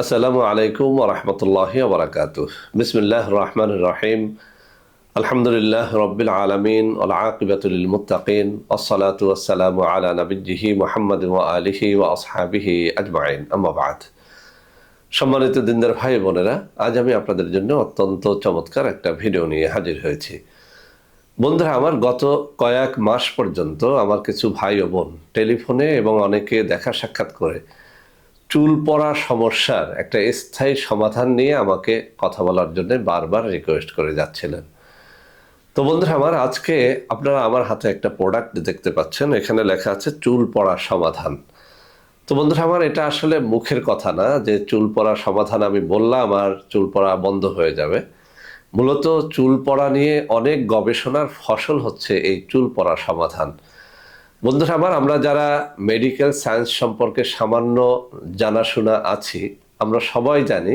আসসালামু আলাইকুম ওয়া রাহমাতুল্লাহি ওয়া বারাকাতুহু। বিসমিল্লাহির রহমানির রহিম। আলহামদুলিল্লাহ রাব্বিল আলামিন ওয়াল আকিবাতু লিল মুত্তাকিন ওয়াসসালাতু ওয়াসসালামু আলা নাবিয়্যিহি মুহাম্মাদিন ওয়া আলিহি ওয়া আসহাবিহি আজমাইন। আম্মা বা'দ। সম্মানিত দিনদার ভাই বোনেরা, আজ আমি আপনাদের জন্য অত্যন্ত চমৎকার একটা ভিডিও নিয়ে হাজির হয়েছি। বন্ধুরা, আমার গত কয়েক মাস পর্যন্ত আমার কিছু ভাই ও বোন টেলিফোনে এবং অনেকে দেখা সাক্ষাৎ করে চুল পড়া সমস্যার একটা স্থায়ী সমাধান নিয়ে আমাকে কথা বলার জন্য বারবার রিকোয়েস্ট করে যাচ্ছিলেন। তো বন্ধুরা আমার, আজকে আপনারা আমার হাতে একটা প্রোডাক্ট দেখতে পাচ্ছেন, এখানে লেখা আছে চুল পড়া সমাধান। তো বন্ধুরা আমার, এটা আসলে মুখের কথা না যে চুল পড়া সমাধান আমি বললাম আর চুল পড়া বন্ধ হয়ে যাবে। মূলত চুল পড়া নিয়ে অনেক গবেষণার ফসল হচ্ছে এই চুল পড়া সমাধান। বন্ধুরা আমার, আমরা যারা মেডিকেল সায়েন্স সম্পর্কে সামান্য জানাশোনা আছি, আমরা সবাই জানি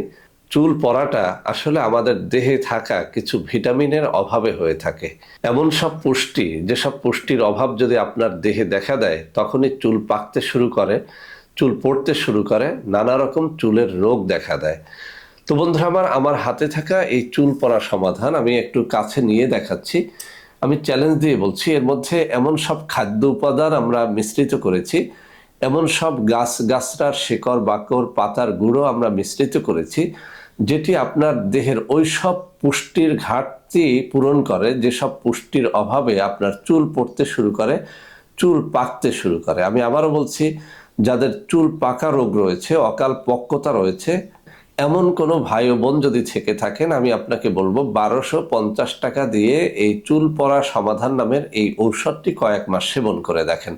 চুল পড়াটা আসলে আমাদের দেহে থাকা কিছু ভিটামিনের অভাবে হয়ে থাকে। এমন সব পুষ্টি, যেসব পুষ্টির অভাব যদি আপনার দেহে দেখা দেয়, তখনই চুল পাকতে শুরু করে, চুল পড়তে শুরু করে, নানা রকম চুলের রোগ দেখা দেয়। তো বন্ধুরা আমার, আমার হাতে থাকা এই চুল পড়া সমাধান আমি একটু কাছে নিয়ে দেখাচ্ছি। আমি চ্যালেঞ্জ দিয়ে বলছি, এর মধ্যে এমন সব খাদ্য উপাদান আমরা মিশ্রিত করেছি, এমন সব গাছগাছড়ার শিকড় বাকড় পাতার গুঁড়ো আমরা মিশ্রিত করেছি, যেটি আপনার দেহের ওই সব পুষ্টির ঘাটতি পূরণ করে, যেসব পুষ্টির অভাবে আপনার চুল পড়তে শুরু করে, চুল পাকতে শুরু করে। আমি আবারও বলছি, যাদের চুল পাকা রোগ রয়েছে, অকাল পক্কতা রয়েছে, এমন কোনো ভাই ও বোন যদি থেকে থাকেন, আমি আপনাকে বলবো 1250 টাকা দিয়ে এই চুল পড়া সমাধান নামের এই ঔষধটি কয়েক মাস সেবন করে দেখেন।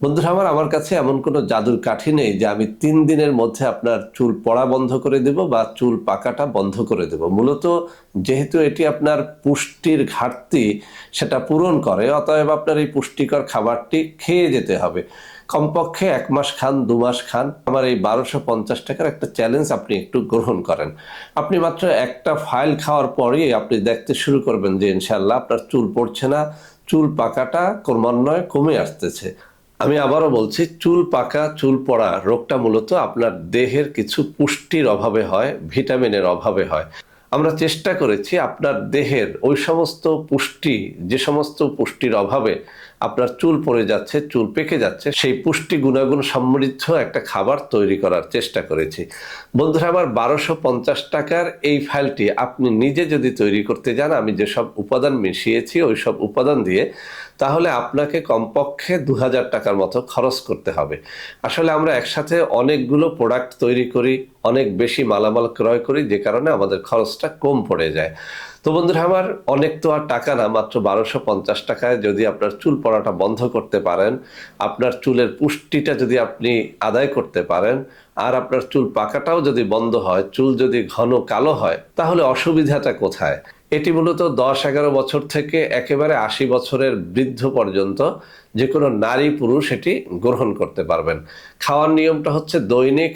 বন্ধুরা আমার, আমার কাছে এমন কোনো জাদুর কাঠি নেই যে আমি 3 দিনের মধ্যে আপনার চুল পড়া বন্ধ করে দেব বা চুল পাকাটা বন্ধ করে দেব। মূলত যেহেতু এটি আপনার পুষ্টির ঘাটতি সেটা পূরণ করে, অতএব আপনার এই পুষ্টিকর খাবারটি খেয়ে যেতে হবে। কমপক্ষে 1 মাস খান, 2 মাস খান। আমার এই 1250 টাকার একটা চ্যালেঞ্জ আপনি একটু গ্রহণ করেন। আপনি মাত্র একটা ফাইল খাওয়ার পরেই আপনি দেখতে শুরু করবেন যে ইনশাআল্লাহ আপনার চুল পড়ছে না, চুল পাকাটা ক্রমান্বয়ে কমে আসতেছে। আমি আবারও বলছি, চুল পাকা চুল পড়া রোগটা মূলত আপনার দেহের কিছু পুষ্টির অভাবে হয়, ভিটামিনের অভাবে হয়। আমরা চেষ্টা করেছি আপনার দেহের ওই সমস্ত পুষ্টি, যে সমস্ত পুষ্টির অভাবে আপনার চুল পড়ে যাচ্ছে, চুল পেকে যাচ্ছে, সেই পুষ্টি গুণাগুণ সমৃদ্ধ একটা খাবার তৈরি করার চেষ্টা করেছি। বন্ধুরা আমার, 1250 টাকার এই ফাইলটি আপনি নিজে যদি তৈরি করতে যান, আমি যেসব উপাদান মিশিয়েছি ওই সব উপাদান দিয়ে, তাহলে আপনাকে কমপক্ষে 2000 টাকার মতো খরচ করতে হবে। আসলে আমরা একসাথে অনেকগুলো প্রোডাক্ট তৈরি করি, অনেক বেশি মালামাল ক্রয় করি, যে কারণে আমাদের খরচটা কম পড়ে যায়। তো বন্ধুরা আমার, অনেক তো আর টাকা না, মাত্র 1250 টাকায় যদি আপনার চুল পড়াটা বন্ধ করতে পারেন, আপনার চুলের পুষ্টিটা যদি আপনি আদায় করতে পারেন, আর আপনার চুল পাকাটাও যদি বন্ধ হয়, চুল যদি ঘন কালো হয়, তাহলে অসুবিধাটা কোথায়? এটি মূলত 10-11 বছর থেকে একেবারে 80 বছরের বৃদ্ধ পর্যন্ত যে কোনো নারী পুরুষ এটি গ্রহণ করতে পারবেন। খাওয়ার নিয়মটা হচ্ছে দৈনিক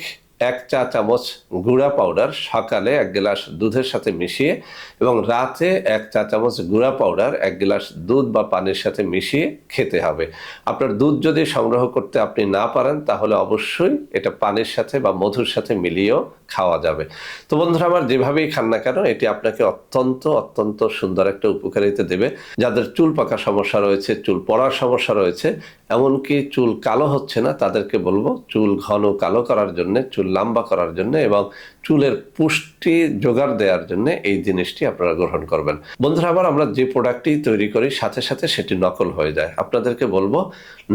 1 চা চামচ গুঁড়া পাউডার সকালে 1 গ্লাস দুধের সাথে মিশিয়ে, এবং রাতে 1 চা চামচ গুঁড়া পাউডার 1 গ্লাস দুধ বা পানির সাথে মিশিয়ে খেতে হবে। আপনার দুধ যদি সংগ্রহ করতে আপনি না পারেন, তাহলে অবশ্যই এটা পানির সাথে বা মধুর সাথে মিলিয়েও খাওয়া যাবে। তো বন্ধুরা আমার, যেভাবেই খান না কেন, এটি আপনাকে অত্যন্ত অত্যন্ত সুন্দর একটা উপকারিতা দেবে। যাদের চুল পাকা সমস্যা রয়েছে, চুল পড়ার সমস্যা রয়েছে, এমনকি চুল কালো হচ্ছে না, তাদেরকে বলবো চুল ঘন কালো করার জন্য, চুল লম্বা করার জন্য এবং চুলের পুষ্টি জোগাড় দেওয়ার জন্য এই জিনিসটি আপনারা গ্রহণ করবেন। বন্ধুরা আবার, আমরা যে প্রোডাক্টটি তৈরি করি সাথে সাথে সেটি নকল হয়ে যায়। আপনাদেরকে বলবো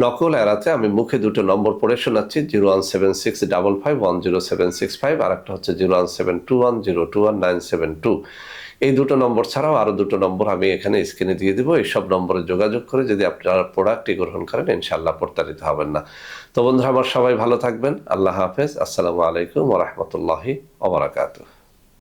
নকল এড়াতে আমি মুখে দুটো নম্বর পড়ে শোনাচ্ছি, 01765510765, আর একটা হচ্ছে 01721021972। এই দুটো নম্বর ছাড়াও আরো দুটো নম্বর আমি এখানে স্ক্রিনে দিয়ে দিব। এই সব নম্বরে যোগাযোগ করে যদি আপনারা প্রোডাক্টটি গ্রহণ করেন, ইনশাআল্লাহ প্রতারিত হবেন না। তো বন্ধুরা আমার, সবাই ভালো থাকবেন। আল্লাহ হাফেজ। আসসালামু আলাইকুম ওয়া রাহমাতুল্লাহি ওয়া বারাকাতুহু।